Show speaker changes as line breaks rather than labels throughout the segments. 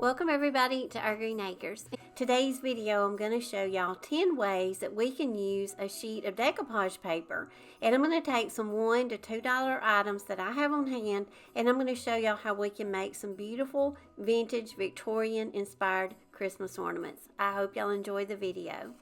Welcome everybody to our Greene Acres. Today's video I'm going to show y'all 10 ways that we can use a sheet of decoupage paper, and I'm going to take some $1 to $2 items that I have on hand, and I'm going to show y'all how we can make some beautiful vintage Victorian inspired Christmas ornaments. I hope y'all enjoy the video.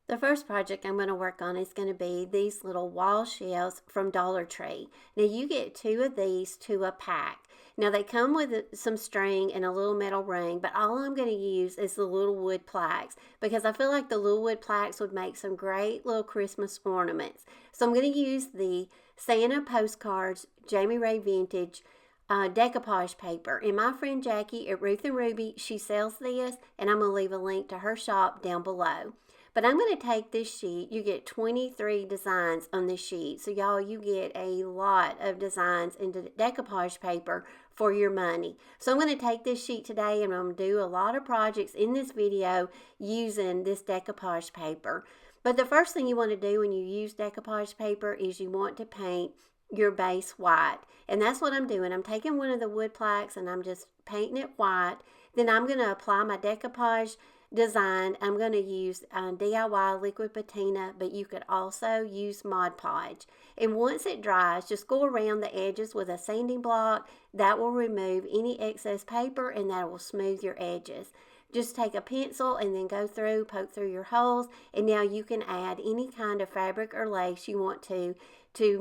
The first project I'm going to work on is going to be these little wall shelves from Dollar Tree. Now you get 2 of these to a pack. Now they come with some string and a little metal ring, but all I'm going to use is the little wood plaques because I feel like the little wood plaques would make some great little Christmas ornaments. So I'm going to use the Santa Postcards Jamie Ray Vintage decoupage paper. And my friend Jackie at RUTH and RUBY, she sells this, and I'm going to leave a link to her shop down below. But I'm going to take this sheet. You get 23 designs on this sheet. So y'all, you get a lot of designs into decoupage paper for your money. So I'm going to take this sheet today and I'm going to do a lot of projects in this video using this decoupage paper. But the first thing you want to do when you use decoupage paper is you want to paint your base white. And that's what I'm doing. I'm taking one of the wood plaques and I'm just painting it white. Then I'm going to apply my decoupage design. I'm going to use DIY Liquid Patina, but you could also use Mod Podge. And once it dries, just go around the edges with a sanding block. That will remove any excess paper and that will smooth your edges. Just take a pencil and then go through, poke through your holes, and now you can add any kind of fabric or lace you want to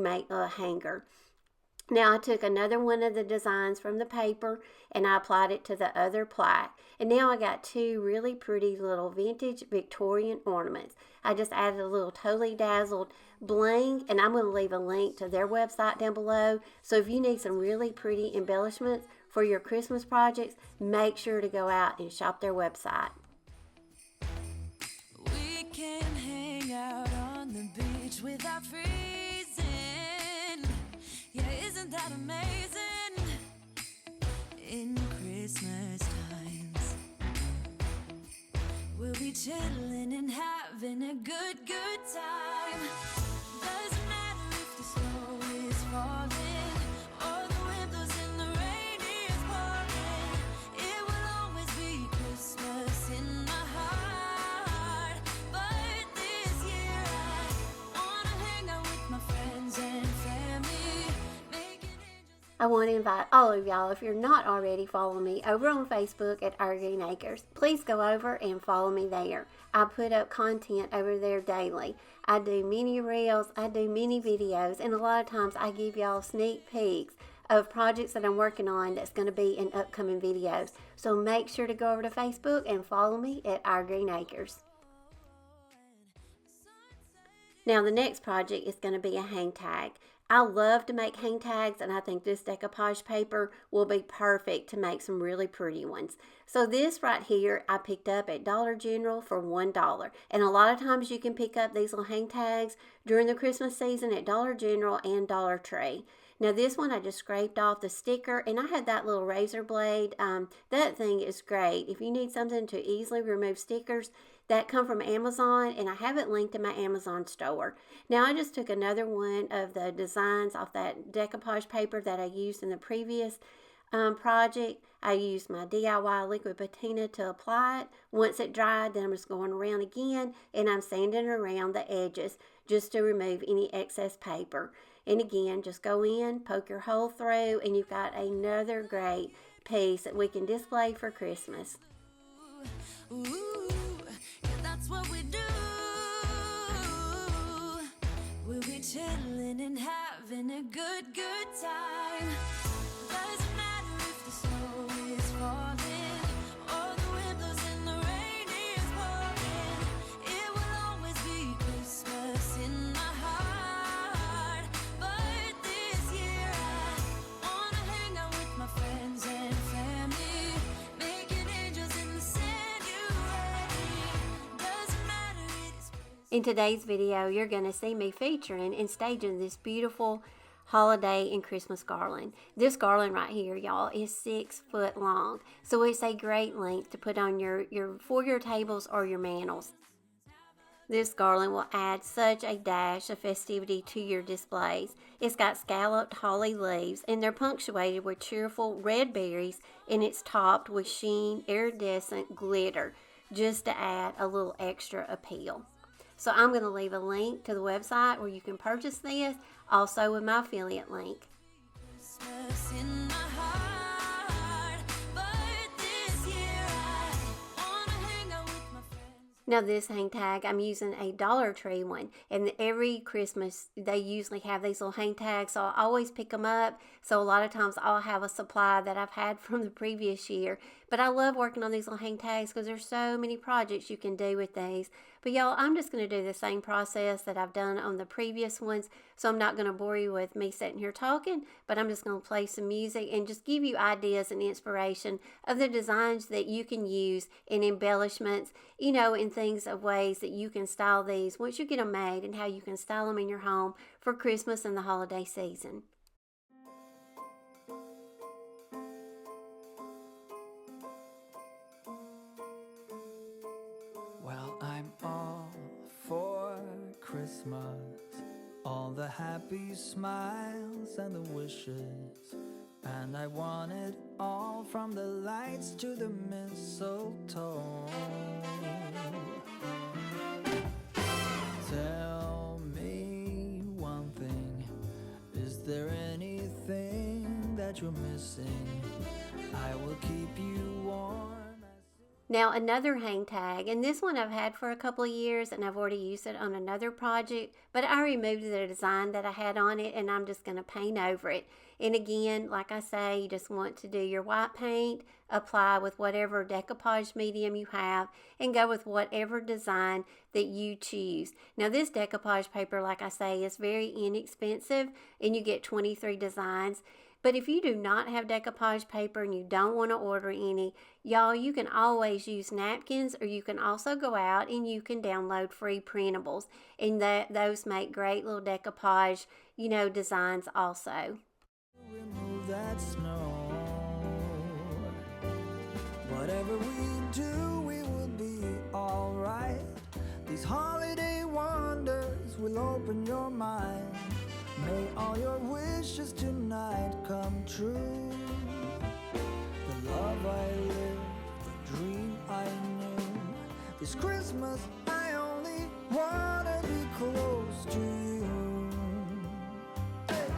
make a hanger. Now I took another one of the designs from the paper and I applied it to the other plaque. And now I got 2 really pretty little vintage Victorian ornaments. I just added a little totally dazzled bling, and I'm going to leave a link to their website down below. So if you need some really pretty embellishments for your Christmas projects, make sure to go out and shop their website.
We can hang out on the beach without freezing. Yeah, isn't that amazing? In Christmas times, we'll be chilling and having a good time. Doesn't matter if the snow is falling or the wind blows and the rain is pouring. It will always be Christmas in my heart. But this year I wanna hang out with my friends and family.
I want to invite all of y'all, if you're not already following me over on Facebook at Our Greene Acres, please go over and follow me there. I put up content over there daily. I do mini reels, I do mini videos, and a lot of times I give y'all sneak peeks of projects that I'm working on that's going to be in upcoming videos. So make sure to go over to Facebook and follow me at Our Greene Acres. Now the next project is going to be a hang tag. I love to make hang tags, and I think this decoupage paper will be perfect to make some really pretty ones. So this right here I picked up at Dollar General for $1. And a lot of times you can pick up these little hang tags during the Christmas season at Dollar General and Dollar Tree. Now this one I just scraped off the sticker, and I had that little razor blade. That thing is great. If you need something to easily remove stickers, that come from Amazon, and I have it linked in my Amazon store. Now I just took another one of the designs off that decoupage paper that I used in the previous project. I used my DIY Liquid Patina to apply it. Once it dried, then I'm just going around again, and I'm sanding around the edges just to remove any excess paper. And again, just go in, poke your hole through, and you've got another great piece that we can display for Christmas.
Ooh, yeah, that's what we do. We'll be chilling and having a good time. Doesn't matter if the snow is falling or the wind blows and the rain is pouring. It will always be Christmas in my heart. But this year I wanna hang out with my friends and family, making angels in the sanctuary. Doesn't matter, it is Christmas.
In today's video, you're going to see me featuring and staging this beautiful holiday and Christmas garland. This garland right here, y'all, is 6 foot long. So it's a great length to put on your foyer tables or your mantles. This garland will add such a dash of festivity to your displays. It's got scalloped holly leaves, and they're punctuated with cheerful red berries, and it's topped with sheen iridescent glitter just to add a little extra appeal. So I'm going to leave a link to the website where you can purchase this, also with my affiliate link.
Christmas in my heart, but this year I wanna hang out with my friends.
Now this hang tag, I'm using a Dollar Tree one, and every Christmas they usually have these little hang tags, so I always pick them up. So a lot of times I'll have a supply that I've had from the previous year, but I love working on these little hang tags because there's so many projects you can do with these. But y'all, I'm just going to do the same process that I've done on the previous ones, so I'm not going to bore you with me sitting here talking, but I'm just going to play some music and just give you ideas and inspiration of the designs that you can use in embellishments, you know, in things of ways that you can style these once you get them made, and how you can style them in your home for Christmas and the holiday season.
Well, I'm all for Christmas, all the happy smiles and the wishes, and I want it all, from the lights to the mistletoe. Tell me one thing, is there anything that you're missing? I will keep you warm.
Now another hang tag, and this one I've had for a couple of years and I've already used it on another project, but I removed the design that I had on it and I'm just going to paint over it. And again, like I say, you just want to do your white paint, apply with whatever decoupage medium you have, and go with whatever design that you choose. Now this decoupage paper, like I say, is very inexpensive and you get 23 designs. But if you do not have decoupage paper and you don't want to order any, y'all, you can always use napkins, or you can also go out and you can download free printables. And those make great little decoupage, you know, designs also.
Remove that snow. Whatever we do, we will be alright. These holiday wonders will open your mind. May all your wishes tonight come true. The love I lived, the dream I knew. This Christmas I only wanna be close to you. Hey.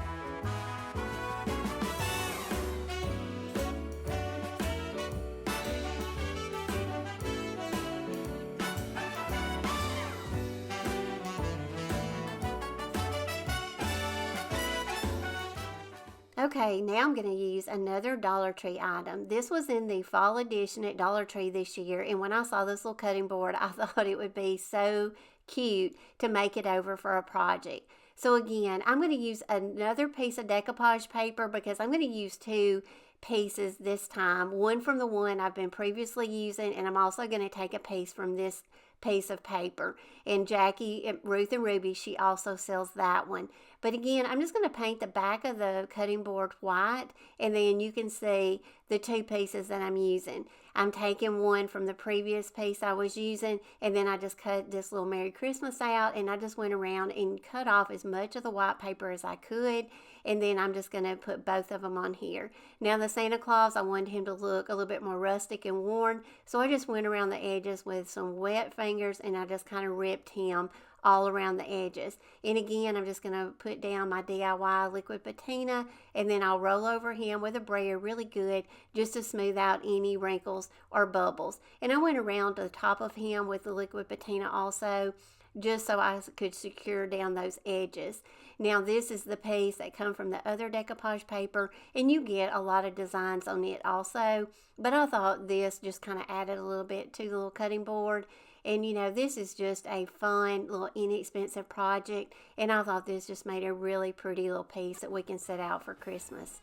Okay, now I'm going to use another Dollar Tree item. This was in the fall edition at Dollar Tree this year, and when I saw this little cutting board, I thought it would be so cute to make it over for a project. So again, I'm going to use another piece of decoupage paper because I'm going to use two pieces this time. One from the one I've been previously using, and I'm also going to take a piece from this piece of paper. And Jackie at Ruth and Ruby, she also sells that one. But again, I'm just going to paint the back of the cutting board white, and then you can see the two pieces that I'm using. I'm taking one from the previous piece I was using, and then I just cut this little Merry Christmas out, and I just went around and cut off as much of the white paper as I could, and then I'm just going to put both of them on here. Now the Santa Claus, I wanted him to look a little bit more rustic and worn, so I just went around the edges with some wet fingers, and I just kind of ripped him all around the edges. And again, I'm just going to put down my DIY liquid patina, and then I'll roll over him with a brayer really good just to smooth out any wrinkles or bubbles. And I went around the top of him with the liquid patina also, just so I could secure down those edges. Now this is the piece that come from the other decoupage paper, and you get a lot of designs on it also, but I thought this just kind of added a little bit to the little cutting board. And you know, this is just a fun little inexpensive project, and I thought this just made a really pretty little piece that we can set out for Christmas.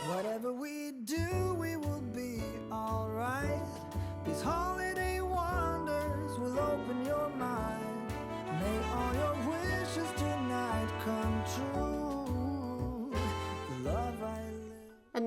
Whatever we do, we will be alright. These holiday wonders will open your mind. May all your wishes tonight come true.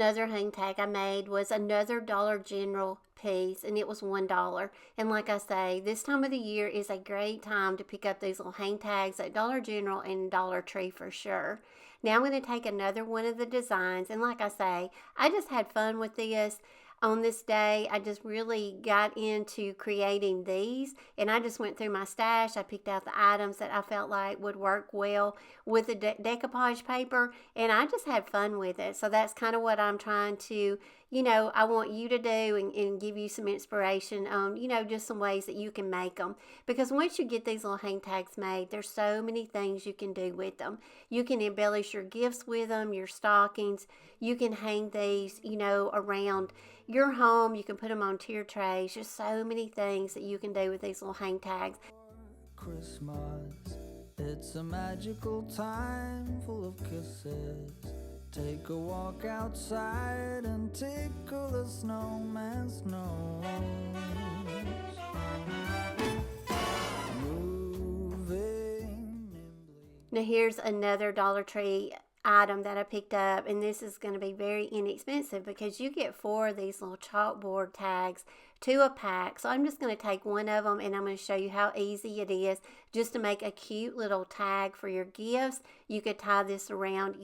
another hang tag I made was another Dollar General piece, and it was $1. And like I say, this time of the year is a great time to pick up these little hang tags at Dollar General and Dollar Tree for sure. Now I'm going to take another one of the designs, and like I say, I just had fun with this. On this day, I just really got into creating these, and I just went through my stash. I picked out the items that I felt like would work well with the decoupage paper, and I just had fun with it. So that's kind of what I'm trying to, I want you to do and give you some inspiration on, just some ways that you can make them. Because once you get these little hang tags made, there's so many things you can do with them. You can embellish your gifts with them, your stockings. You can hang these, around your home. You can put them on tier trays. Just so many things that you can do with these little hang tags.
Christmas, it's a magical time full of kisses. Take a walk outside and tickle the snowman's nose. Moving nimbly.
Now here's another Dollar Tree item that I picked up, and this is going to be very inexpensive because you get 4 of these little chalkboard tags to a pack. So I'm just going to take one of them, and I'm going to show you how easy it is just to make a cute little tag for your gifts. You could tie this around,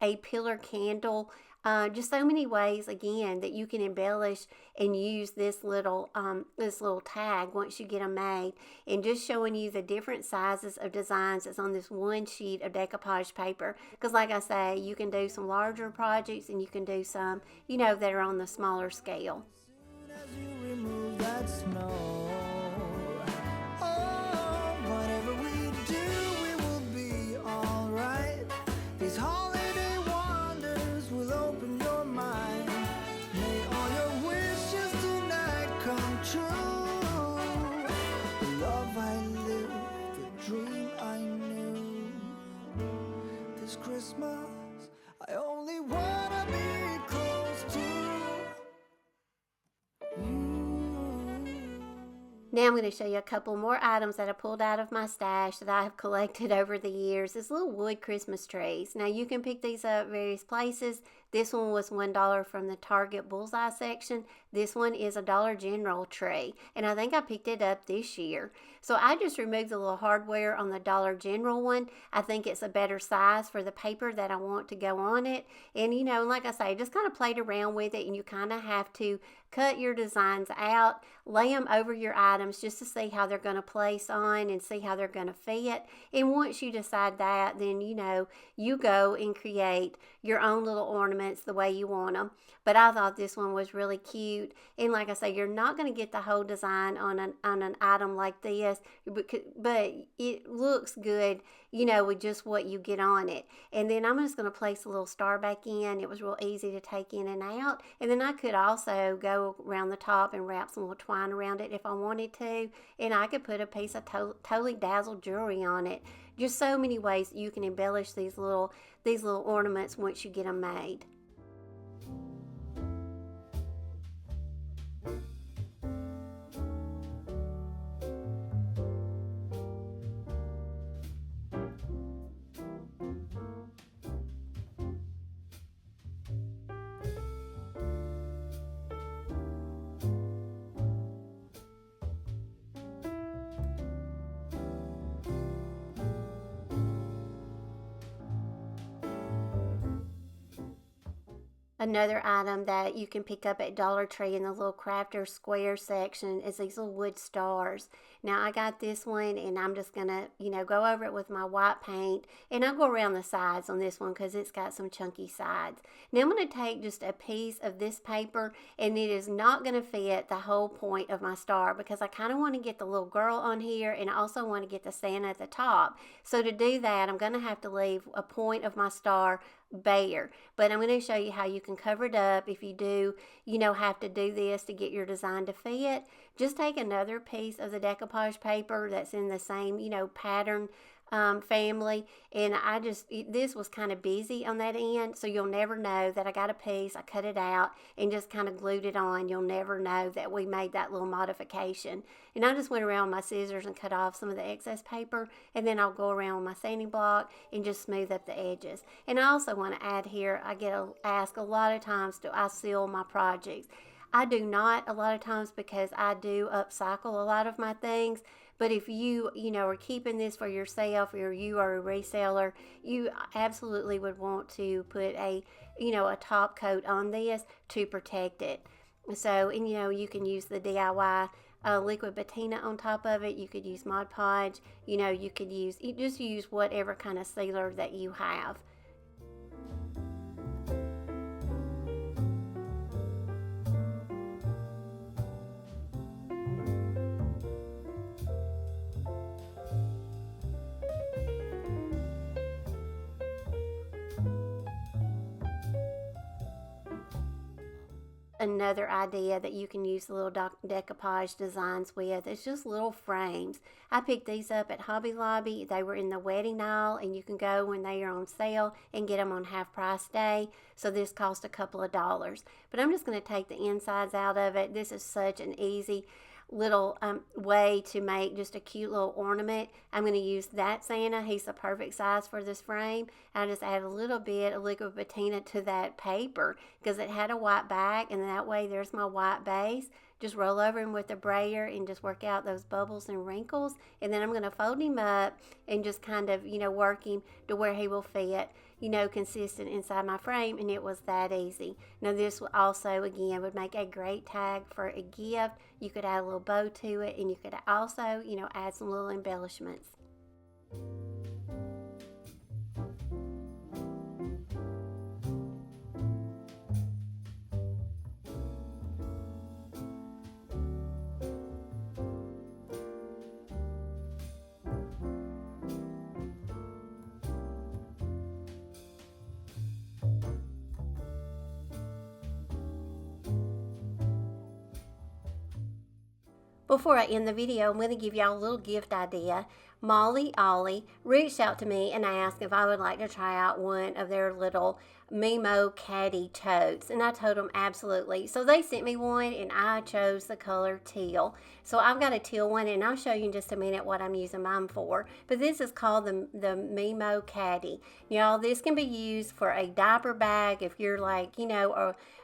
a pillar candle. Just so many ways, again, that you can embellish and use this little tag once you get them made. And just showing you the different sizes of designs that's on this one sheet of decoupage paper. Because like I say, you can do some larger projects, and you can do some, that are on the smaller scale.
As you remove that snow, oh, whatever we do, we will be alright. These holiday wonders will open your mind. May all your wishes tonight come true. The love I lived, the dream I knew. This Christmas, I only wanna be close to you.
Now I'm going to show you a couple more items that I pulled out of my stash that I have collected over the years. This little wood Christmas trees. Now you can pick these up various places. This one was $1 from the Target Bullseye section. This one is a Dollar General tree, and I think I picked it up this year. So I just removed the little hardware on the Dollar General one. I think it's a better size for the paper that I want to go on it. And like I say, just kind of played around with it, and you kind of have to cut your designs out, lay them over your items just to see how they're going to place on and see how they're going to fit. And once you decide that, then you go and create your own little ornaments the way you want them. But I thought this one was really cute, and like I say, you're not going to get the whole design on an item like this, but it looks good, with just what you get on it. And then I'm just going to place a little star back in. It was real easy to take in and out. And then I could also go around the top and wrap some little twine around it if I wanted to, and I could put a piece of totally dazzled jewelry on it. Just so many ways you can embellish these little ornaments once you get them made. Another item that you can pick up at Dollar Tree in the little crafter square section is these little wood stars. Now I got this one, and I'm just gonna, go over it with my white paint, and I'll go around the sides on this one because it's got some chunky sides. Now I'm gonna take just a piece of this paper, and it is not gonna fit the whole point of my star because I kind of want to get the little girl on here, and I also want to get the Santa at the top. So to do that, I'm gonna have to leave a point of my star bare, but I'm going to show you how you can cover it up if you do, have to do this to get your design to fit. Just take another piece of the decoupage paper that's in the same, pattern family, and this was kind of busy on that end, so you'll never know that I got a piece, I cut it out and just kind of glued it on. You'll never know that we made that little modification. And I just went around with my scissors and cut off some of the excess paper, and then I'll go around with my sanding block and just smooth up the edges. And I also want to add here, I get asked a lot of times, do I seal my projects? I do not a lot of times, because I do upcycle a lot of my things. But if you are keeping this for yourself, or you are a reseller, you absolutely would want to put a top coat on this to protect it. So, and you can use the DIY Liquid Patina on top of it. You could use Mod Podge. You could just use whatever kind of sealer that you have. Another idea that you can use the little decoupage designs with is just little frames. I picked these up at Hobby Lobby. They were in the wedding aisle, and you can go when they are on sale and get them on half price day. So this cost a couple of dollars. But I'm just going to take the insides out of it. This is such an easy little way to make just a cute little ornament. I'm going to use that Santa. He's the perfect size for this frame. I just add a little bit of liquid patina to that paper because it had a white back, and that way there's my white base. Just roll over him with a brayer and just work out those bubbles and wrinkles, and then I'm going to fold him up and just kind of work him to where he will fit consistent inside my frame, and it was that easy. Now this also, again, would make a great tag for a gift. You could add a little bow to it, and you could also, add some little embellishments. Before I end the video, I'm going to give y'all a little gift idea. Mollie, Ollie reached out to me and asked if I would like to try out one of their little Mimmo Caddy totes, and I told them absolutely. So they sent me one, and I chose the color teal. So I've got a teal one, and I'll show you in just a minute what I'm using mine for. But this is called the Mimmo Caddy. Y'all, this can be used for a diaper bag if you're like,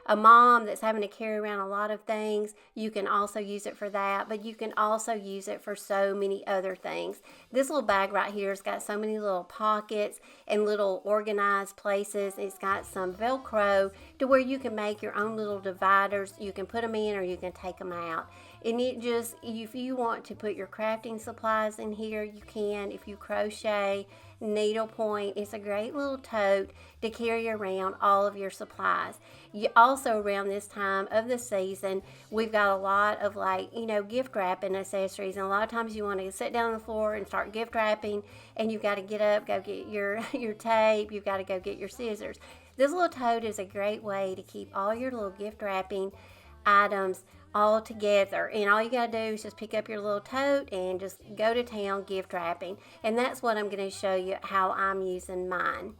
a mom that's having to carry around a lot of things. You can also use it for that, but you can also use it for so many other things. This little bag right here has got so many little pockets and little organized places. It's got some Velcro to where you can make your own little dividers. You can put them in, or you can take them out. And it just, if you want to put your crafting supplies in here, you can. If you crochet, needlepoint, it's a great little tote to carry around all of your supplies. You also, around this time of the season, we've got a lot of gift wrapping accessories, and a lot of times you want to sit down on the floor and start gift wrapping, and you've got to get up, go get your tape, you've got to go get your scissors. This little tote is a great way to keep all your little gift wrapping items all together, and all you gotta do is just pick up your little tote and just go to town gift wrapping. And that's what I'm going to show you how I'm using mine.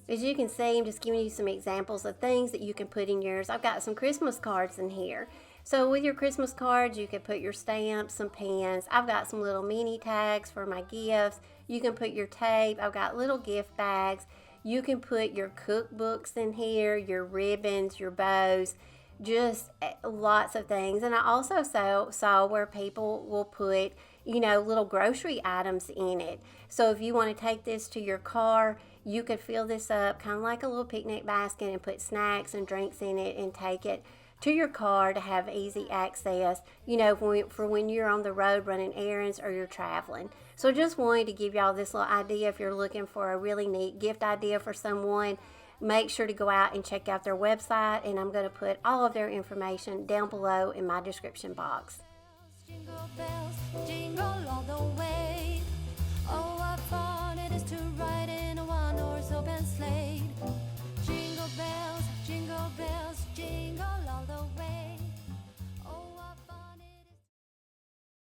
As you can see, I'm just giving you some examples of things that you can put in yours. I've got some Christmas cards in here. So with your Christmas cards, you can put your stamps, some pins. I've got some little mini tags for my gifts. You can put your tape. I've got little gift bags. You can put your cookbooks in here, your ribbons, your bows, just lots of things. And I also saw where people will put, little grocery items in it. So if you want to take this to your car, you could fill this up kind of like a little picnic basket and put snacks and drinks in it and take it to your car to have easy access, for when you're on the road running errands or you're traveling. So just wanted to give y'all this little idea. If you're looking for a really neat gift idea for someone, make sure to go out and check out their website, and I'm going to put all of their information down below in my description box.
Jingle bells, jingle all the way. Oh, what fun it is to ride in a one-horse open sleigh.